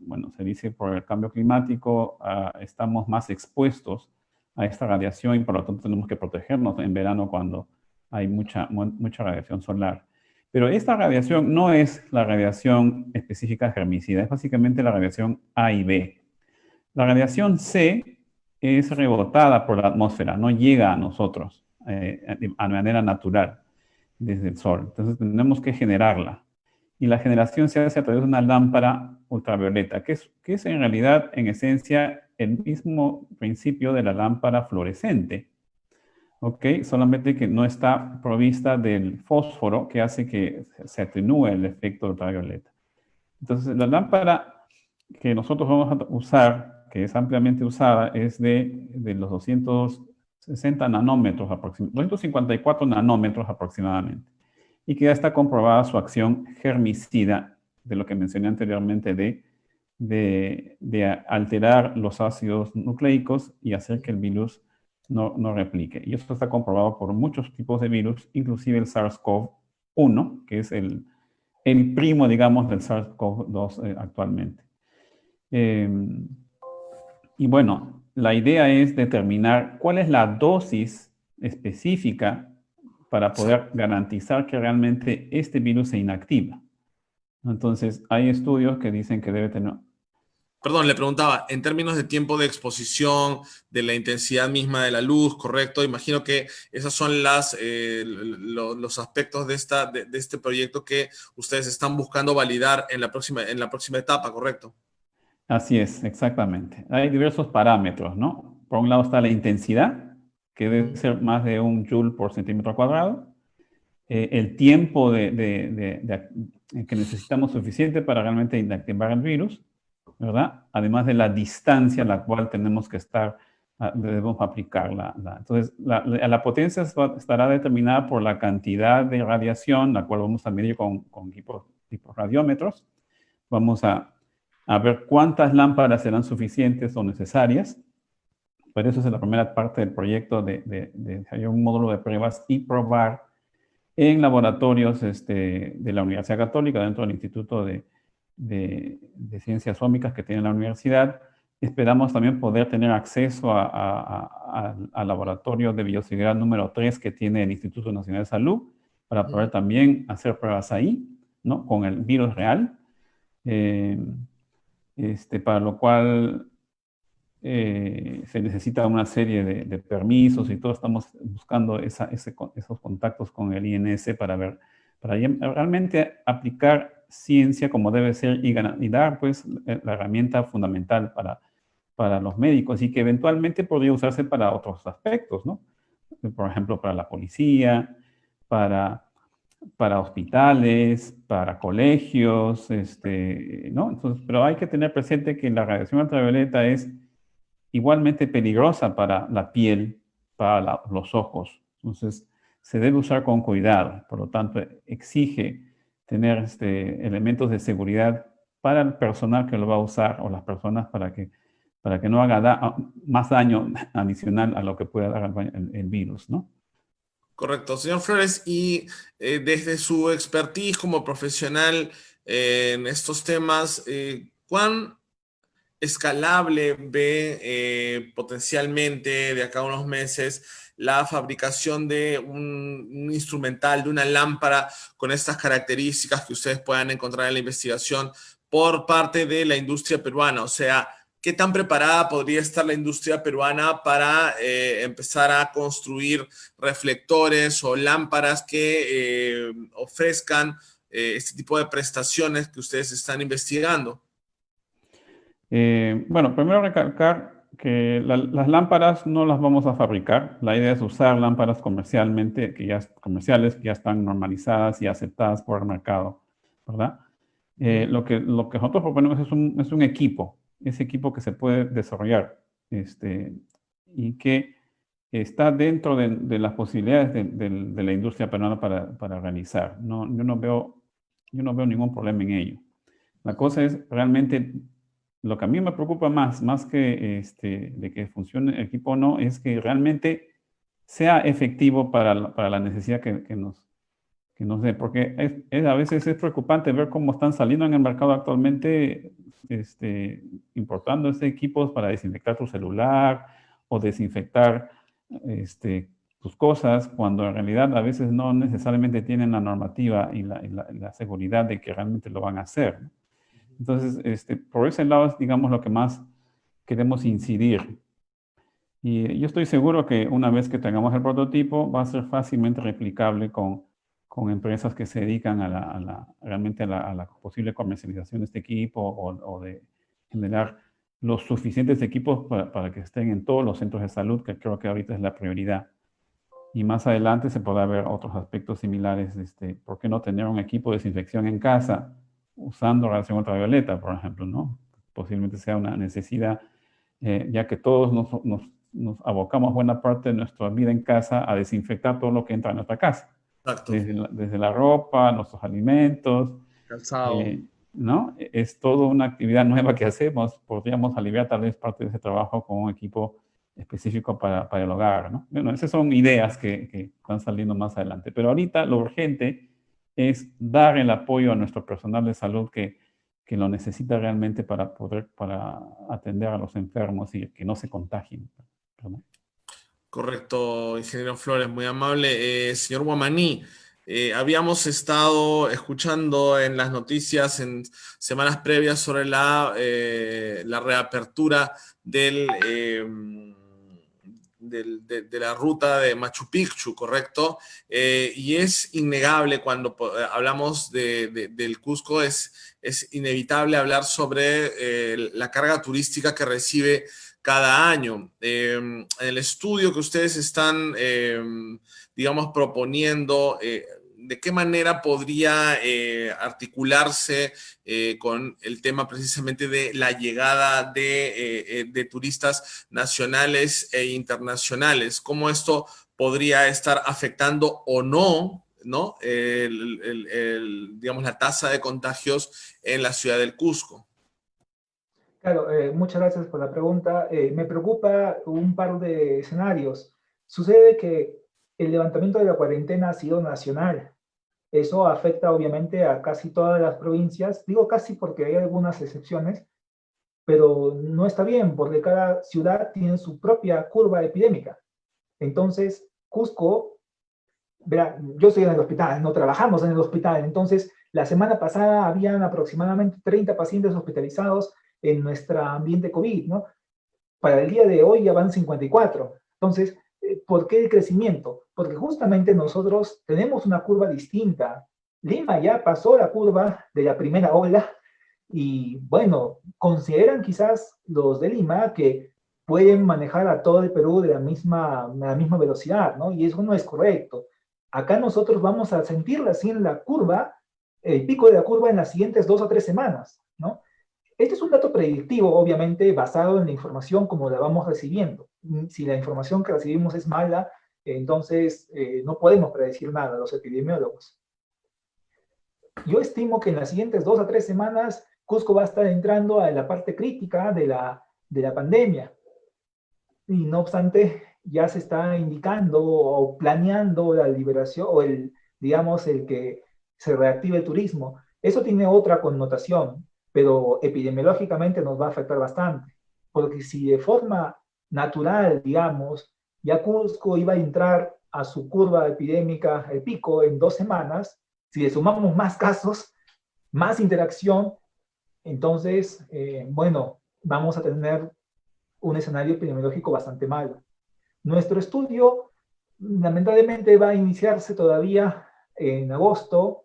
bueno, se dice por el cambio climático, estamos más expuestos a esta radiación y por lo tanto tenemos que protegernos en verano cuando hay mucha radiación solar. Pero esta radiación no es la radiación específica germicida, es básicamente la radiación A y B. La radiación C es rebotada por la atmósfera, no llega a nosotros de manera natural desde el Sol. Entonces tenemos que generarla. Y la generación se hace a través de una lámpara ultravioleta, que es en realidad, en esencia, el mismo principio de la lámpara fluorescente. ¿Ok? Solamente que no está provista del fósforo que hace que se atenúe el efecto ultravioleta. Entonces, la lámpara que nosotros vamos a usar, que es ampliamente usada, es de los 260 nanómetros aproximadamente, 254 nanómetros aproximadamente, y que ya está comprobada su acción germicida, de lo que mencioné anteriormente, de alterar los ácidos nucleicos y hacer que el virus no replique. Y eso está comprobado por muchos tipos de virus, inclusive el SARS-CoV-1, que es el primo, digamos, del SARS-CoV-2 actualmente. Y bueno, la idea es determinar cuál es la dosis específica para poder garantizar que realmente este virus se inactiva. Entonces, hay estudios que dicen que debe tener... Perdón, le preguntaba, en términos de tiempo de exposición, de la intensidad misma de la luz, ¿correcto? Imagino que esos son los aspectos de este proyecto que ustedes están buscando validar en la próxima etapa, ¿correcto? Así es, exactamente. Hay diversos parámetros, ¿no? Por un lado está la intensidad, que debe ser más de 1 joule por centímetro cuadrado. El tiempo que necesitamos suficiente para realmente inactivar el virus. ¿verdad? Además de la distancia a la cual tenemos que estar, debemos aplicar entonces, la potencia estará determinada por la cantidad de radiación, la cual vamos a medir con tipos radiómetros. Vamos a ver cuántas lámparas serán suficientes o necesarias. Por eso es la primera parte del proyecto de hacer un módulo de pruebas y probar en laboratorios de la Universidad Católica, dentro del Instituto de Ciencias Ómicas que tiene la universidad. Esperamos también poder tener acceso al laboratorio de bioseguridad número 3 que tiene el Instituto Nacional de Salud, para poder también hacer pruebas ahí, ¿no? Con el virus real, para lo cual se necesita una serie de permisos y todo. Estamos buscando esos contactos con el INS para realmente aplicar ciencia como debe ser y dar pues la herramienta fundamental para los médicos, y que eventualmente podría usarse para otros aspectos, ¿no? Por ejemplo, para la policía, para hospitales, para colegios, ¿no? Entonces, pero hay que tener presente que la radiación ultravioleta es igualmente peligrosa para la piel, para los ojos. Entonces, se debe usar con cuidado. Por lo tanto, exige tener elementos de seguridad para el personal que lo va a usar, o las personas, para que no haga más daño adicional a lo que pueda dar el virus, ¿no? Correcto, señor Flores, y desde su expertise como profesional en estos temas, ¿cuán escalable ve potencialmente de acá a unos meses la fabricación de un instrumental, de una lámpara con estas características que ustedes puedan encontrar en la investigación por parte de la industria peruana? O sea, ¿qué tan preparada podría estar la industria peruana para empezar a construir reflectores o lámparas que ofrezcan este tipo de prestaciones que ustedes están investigando? Bueno, primero recalcar que las lámparas no las vamos a fabricar. La idea es usar lámparas comerciales que ya están normalizadas y aceptadas por el mercado, ¿verdad? Lo que nosotros proponemos es un equipo, ese equipo que se puede desarrollar y que está dentro de las posibilidades de la industria peruana para realizar. Yo no veo ningún problema en ello. La cosa es realmente, lo que a mí me preocupa más que de que funcione el equipo o no, es que realmente sea efectivo para la necesidad que nos dé. Porque a veces es preocupante ver cómo están saliendo en el mercado actualmente, importando equipos para desinfectar tu celular o desinfectar tus cosas, cuando en realidad a veces no necesariamente tienen la normativa y la seguridad de que realmente lo van a hacer, ¿no? Entonces, por ese lado es, digamos, lo que más queremos incidir. Y yo estoy seguro que una vez que tengamos el prototipo, va a ser fácilmente replicable con empresas que se dedican realmente a la posible comercialización de este equipo, o de generar los suficientes equipos para que estén en todos los centros de salud, que creo que ahorita es la prioridad. Y más adelante se podrá ver otros aspectos similares. ¿Por qué no tener un equipo de desinfección en casa usando radiación ultravioleta, por ejemplo, ¿no? Posiblemente sea una necesidad, ya que todos nos abocamos buena parte de nuestra vida en casa a desinfectar todo lo que entra a nuestra casa. Exacto. Desde la ropa, nuestros alimentos, calzado. ¿no? Es toda una actividad nueva que hacemos. Podríamos aliviar tal vez parte de ese trabajo con un equipo específico para el hogar, ¿no? Bueno, esas son ideas que van saliendo más adelante. Pero ahorita lo urgente es dar el apoyo a nuestro personal de salud que lo necesita realmente para atender a los enfermos y que no se contagien, ¿no? Correcto, ingeniero Flores, muy amable. Señor Guamaní, habíamos estado escuchando en las noticias en semanas previas sobre la reapertura de la ruta de Machu Picchu, ¿correcto? Y es innegable cuando hablamos del Cusco, es inevitable hablar sobre la carga turística que recibe cada año. En el estudio que ustedes están, digamos, proponiendo, de qué manera podría articularse con el tema precisamente de la llegada de turistas nacionales e internacionales, cómo esto podría estar afectando o no, ¿no? Digamos, la tasa de contagios en la ciudad del Cusco. Claro, muchas gracias por la pregunta. Me preocupa un par de escenarios. Sucede que el levantamiento de la cuarentena ha sido nacional. Eso afecta obviamente a casi todas las provincias. Digo casi porque hay algunas excepciones, pero no está bien porque cada ciudad tiene su propia curva epidémica. Entonces, Cusco, verá, yo estoy en el hospital, no trabajamos en el hospital, entonces la semana pasada habían aproximadamente 30 pacientes hospitalizados en nuestro ambiente COVID, ¿no? Para el día de hoy ya van 54. Entonces, ¿por qué el crecimiento? Porque justamente nosotros tenemos una curva distinta. Lima ya pasó la curva de la primera ola y, bueno, consideran quizás los de Lima que pueden manejar a todo el Perú de la misma velocidad, ¿no? Y eso no es correcto. Acá nosotros vamos a sentirla así en la curva, el pico de la curva en las siguientes 2 o 3 semanas, ¿no? Este es un dato predictivo, obviamente, basado en la información como la vamos recibiendo. Si la información que recibimos es mala, entonces no podemos predecir nada los epidemiólogos. Yo estimo que en las siguientes 2 a 3 semanas, Cusco va a estar entrando a la parte crítica de la pandemia. Y no obstante, ya se está indicando o planeando la liberación o digamos, el que se reactive el turismo. Eso tiene otra connotación, pero epidemiológicamente nos va a afectar bastante, porque si de forma natural, digamos, ya Cusco iba a entrar a su curva epidémica, el pico, en 2 semanas, si le sumamos más casos, más interacción, entonces, bueno, vamos a tener un escenario epidemiológico bastante malo. Nuestro estudio, lamentablemente, va a iniciarse todavía en agosto,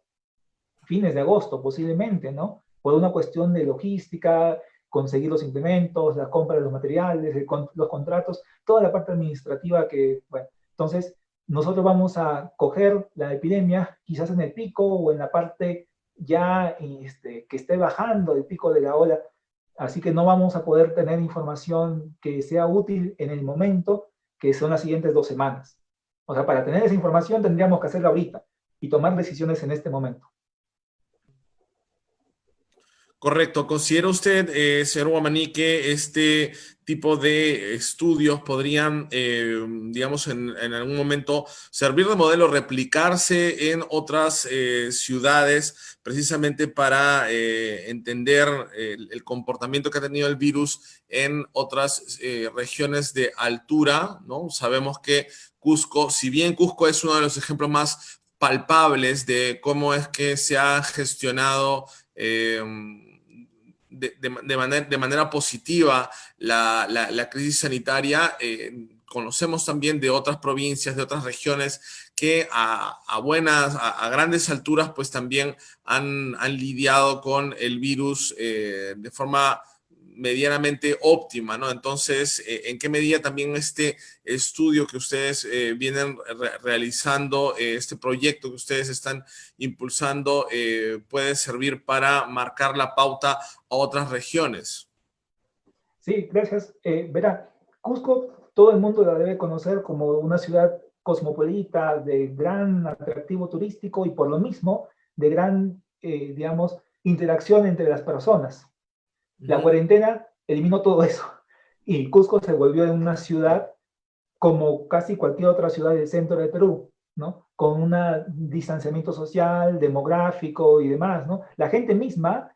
fines de agosto posiblemente, ¿no? Por una cuestión de logística, conseguir los implementos, la compra de los materiales, los contratos, toda la parte administrativa que, bueno, entonces nosotros vamos a coger la epidemia quizás en el pico o en la parte ya que esté bajando el pico de la ola, así que no vamos a poder tener información que sea útil en el momento, que son las siguientes 2 semanas. O sea, para tener esa información tendríamos que hacerla ahorita y tomar decisiones en este momento. Correcto. ¿Considera usted, señor Guamaní, que este tipo de estudios podrían, digamos, en algún momento servir de modelo, replicarse en otras ciudades, precisamente para entender el comportamiento que ha tenido el virus en otras regiones de altura, ¿no? Sabemos que Cusco, si bien Cusco es uno de los ejemplos más palpables de cómo es que se ha gestionado de manera positiva la crisis sanitaria, conocemos también de otras provincias, de otras regiones que a grandes alturas pues también han lidiado con el virus de forma medianamente óptima, ¿no? Entonces, ¿en qué medida también este estudio que ustedes vienen realizando, este proyecto que ustedes están impulsando, puede servir para marcar la pauta a otras regiones? Sí, gracias. Verá, Cusco todo el mundo la debe conocer como una ciudad cosmopolita, de gran atractivo turístico y por lo mismo de gran, digamos, interacción entre las personas. La cuarentena eliminó todo eso y Cusco se volvió en una ciudad como casi cualquier otra ciudad del centro del Perú, ¿no? Con un distanciamiento social, demográfico y demás, ¿no? La gente misma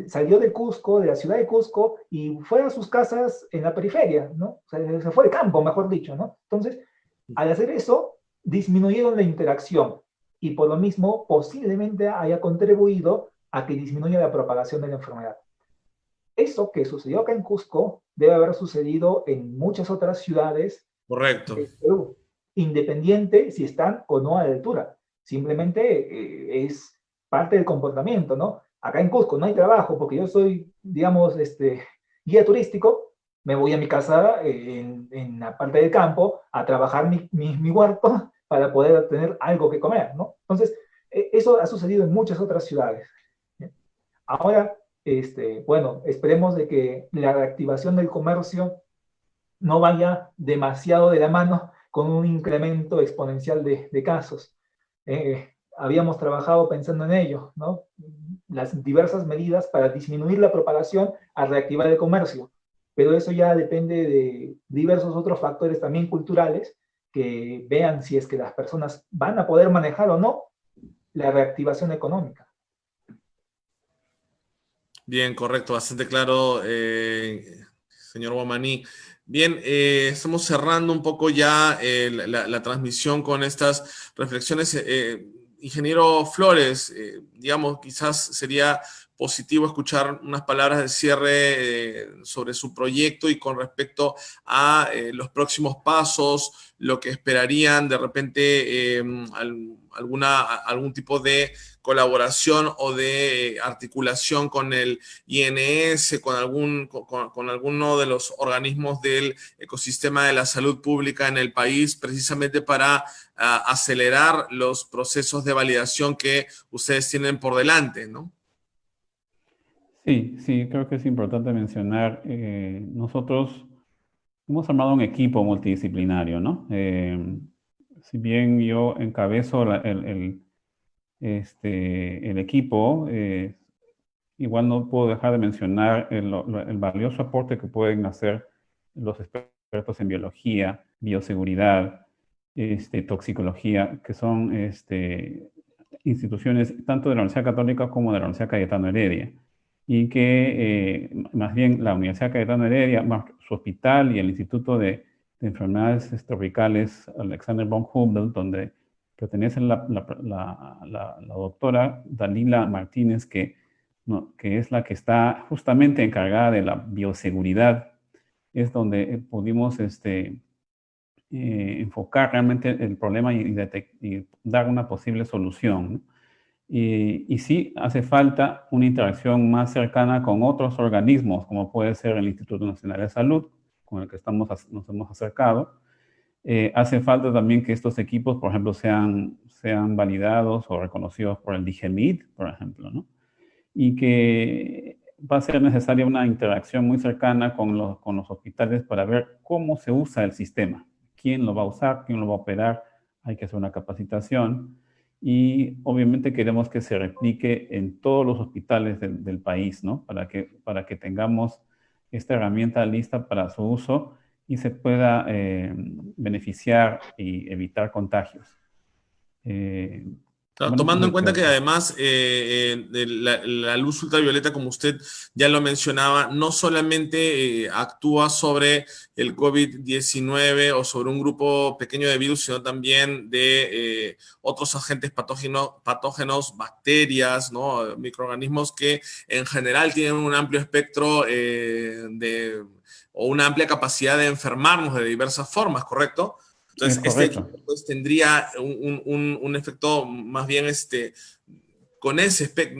salió de Cusco, de la ciudad de Cusco, y fue a sus casas en la periferia, ¿no? O sea, se fue al campo, mejor dicho, ¿no? Entonces, al hacer eso, disminuyeron la interacción y por lo mismo posiblemente haya contribuido a que disminuya la propagación de la enfermedad. Eso que sucedió acá en Cusco debe haber sucedido en muchas otras ciudades Correcto. de Perú, independiente si están o no a la altura. Simplemente es parte del comportamiento, ¿no? Acá en Cusco no hay trabajo porque yo soy, digamos, guía turístico, me voy a mi casa en la parte del campo a trabajar mi huerto para poder tener algo que comer, ¿no? Entonces, Eso ha sucedido en muchas otras ciudades. Ahora, bueno, esperemos de que la reactivación del comercio no vaya demasiado de la mano con un incremento exponencial de casos. Habíamos trabajado pensando en ello, ¿no? Las diversas medidas para disminuir la propagación a reactivar el comercio, pero eso ya depende de diversos otros factores también culturales que vean si es que las personas van a poder manejar o no la reactivación económica. Bien, correcto, bastante claro, señor Guamaní. Bien, estamos cerrando un poco ya la transmisión con estas reflexiones. Ingeniero Flores, digamos, quizás sería positivo escuchar unas palabras de cierre sobre su proyecto y con respecto a los próximos pasos, lo que esperarían de repente algún tipo de colaboración o de articulación con el INS, con alguno de los organismos del ecosistema de la salud pública en el país, precisamente para acelerar los procesos de validación que ustedes tienen por delante, ¿no? Sí, sí, creo que es importante mencionar, nosotros hemos armado un equipo multidisciplinario, ¿no? Si bien yo encabezo el equipo, igual no puedo dejar de mencionar el valioso aporte que pueden hacer los expertos en biología, bioseguridad, toxicología, que son instituciones tanto de la Universidad Católica como de la Universidad Cayetano Heredia. Y que más bien la Universidad Cayetano Heredia, su hospital y el Instituto de Enfermedades Tropicales Alexander von Humboldt, donde pertenece la doctora Dalila Martínez, que es la que está justamente encargada de la bioseguridad, es donde pudimos enfocar realmente el problema y dar una posible solución, ¿no? Y sí hace falta una interacción más cercana con otros organismos, como puede ser el Instituto Nacional de Salud, con el que nos hemos acercado. Hace falta también que estos equipos, por ejemplo, sean validados o reconocidos por el DGMID, por ejemplo, ¿no? Y que va a ser necesaria una interacción muy cercana con los hospitales para ver cómo se usa el sistema, quién lo va a usar, quién lo va a operar. Hay que hacer una capacitación. Y obviamente queremos que se replique en todos los hospitales del país, ¿no? Para que tengamos esta herramienta lista para su uso y se pueda beneficiar y evitar contagios. Claro, tomando en cuenta que además la luz ultravioleta, como usted ya lo mencionaba, no solamente actúa sobre el COVID-19 o sobre un grupo pequeño de virus, sino también de otros agentes patógenos, bacterias, ¿no? Microorganismos que en general tienen un amplio espectro o una amplia capacidad de enfermarnos de diversas formas, ¿correcto? Entonces, este equipo pues, tendría un efecto más bien con ese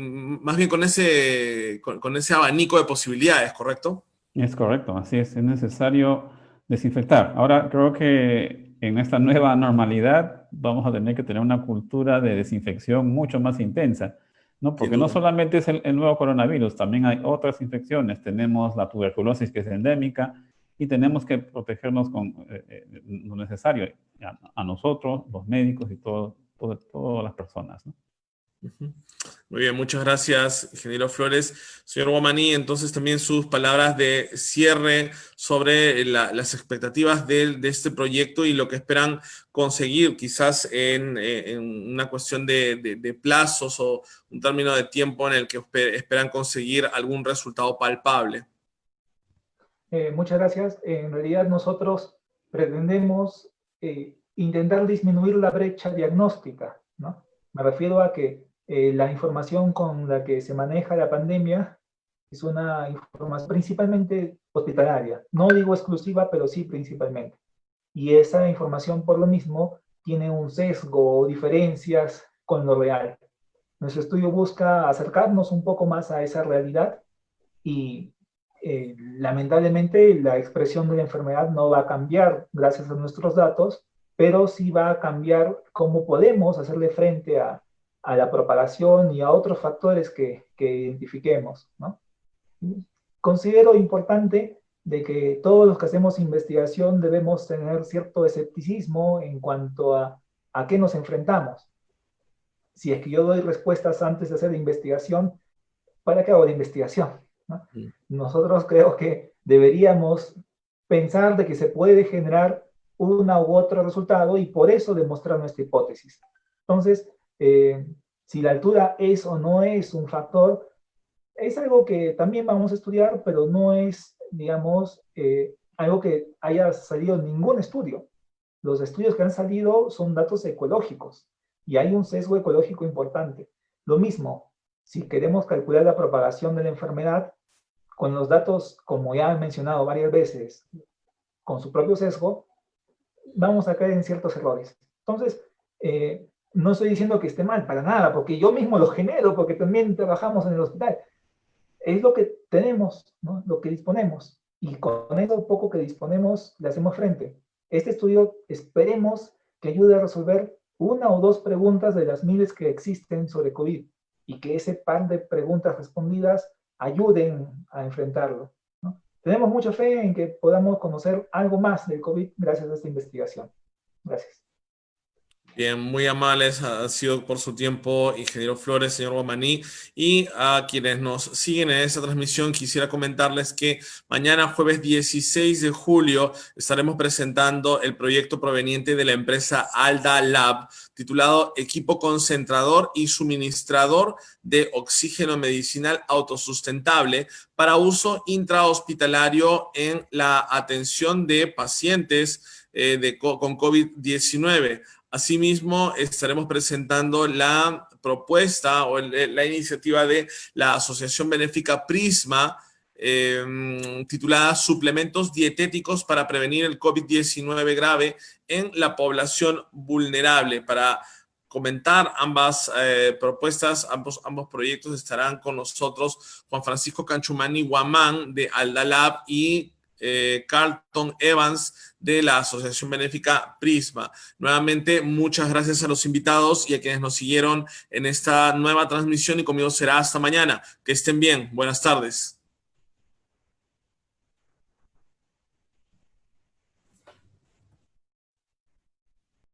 abanico de posibilidades, ¿correcto? Es correcto, así es necesario desinfectar. Ahora creo que en esta nueva normalidad vamos a tener que tener una cultura de desinfección mucho más intensa, ¿no? Porque no solamente es el nuevo coronavirus, también hay otras infecciones. Tenemos la tuberculosis, que es endémica, y tenemos que protegernos con lo necesario a nosotros, los médicos y todas las personas, ¿no? Muy bien, muchas gracias, ingeniero Flores. Señor Guamaní, entonces también sus palabras de cierre sobre las expectativas de este proyecto y lo que esperan conseguir, quizás en una cuestión de plazos o un término de tiempo en el que esperan conseguir algún resultado palpable. Muchas gracias. En realidad nosotros pretendemos intentar disminuir la brecha diagnóstica, ¿no? Me refiero a que la información con la que se maneja la pandemia es una información principalmente hospitalaria. No digo exclusiva, pero sí principalmente. Y esa información, por lo mismo, tiene un sesgo o diferencias con lo real. Nuestro estudio busca acercarnos un poco más a esa realidad y lamentablemente la expresión de la enfermedad no va a cambiar gracias a nuestros datos, pero sí va a cambiar cómo podemos hacerle frente a a la propagación y a otros factores que identifiquemos, ¿no? Considero importante de que todos los que hacemos investigación debemos tener cierto escepticismo en cuanto a qué nos enfrentamos. Si es que yo doy respuestas antes de hacer la investigación, ¿para qué hago la investigación? ¿No? Nosotros creo que deberíamos pensar de que se puede generar una u otro resultado y por eso demostrar nuestra hipótesis. Entonces, si la altura es o no es un factor, es algo que también vamos a estudiar, pero no es, digamos, algo que haya salido en ningún estudio. Los estudios que han salido son datos ecológicos y hay un sesgo ecológico importante. Lo mismo, si queremos calcular la propagación de la enfermedad, con los datos, como ya he mencionado varias veces, con su propio sesgo, vamos a caer en ciertos errores. Entonces, no estoy diciendo que esté mal, para nada, porque yo mismo lo genero, porque también trabajamos en el hospital. Es lo que tenemos, ¿no? Lo que disponemos. Y con eso poco que disponemos, le hacemos frente. Este estudio esperemos que ayude a resolver una o dos preguntas de las miles que existen sobre COVID y que ese par de preguntas respondidas ayuden a enfrentarlo, ¿no? Tenemos mucha fe en que podamos conocer algo más del COVID gracias a esta investigación. Gracias. Bien, muy amables ha sido por su tiempo, ingeniero Flores, señor Guamaní, y a quienes nos siguen en esta transmisión quisiera comentarles que mañana, jueves 16 de julio, estaremos presentando el proyecto proveniente de la empresa Alda Lab, titulado Equipo Concentrador y Suministrador de Oxígeno Medicinal Autosustentable para uso intrahospitalario en la atención de pacientes con COVID-19. Asimismo, estaremos presentando la propuesta o la iniciativa de la Asociación Benéfica Prisma, titulada Suplementos Dietéticos para prevenir el COVID-19 grave en la población vulnerable. Para comentar ambas propuestas, ambos proyectos, estarán con nosotros Juan Francisco Canchumani Guamán de Alda Lab y Carlton Evans de la Asociación Benéfica Prisma. Nuevamente, muchas gracias a los invitados y a quienes nos siguieron en esta nueva transmisión y conmigo será hasta mañana. Que estén bien. Buenas tardes.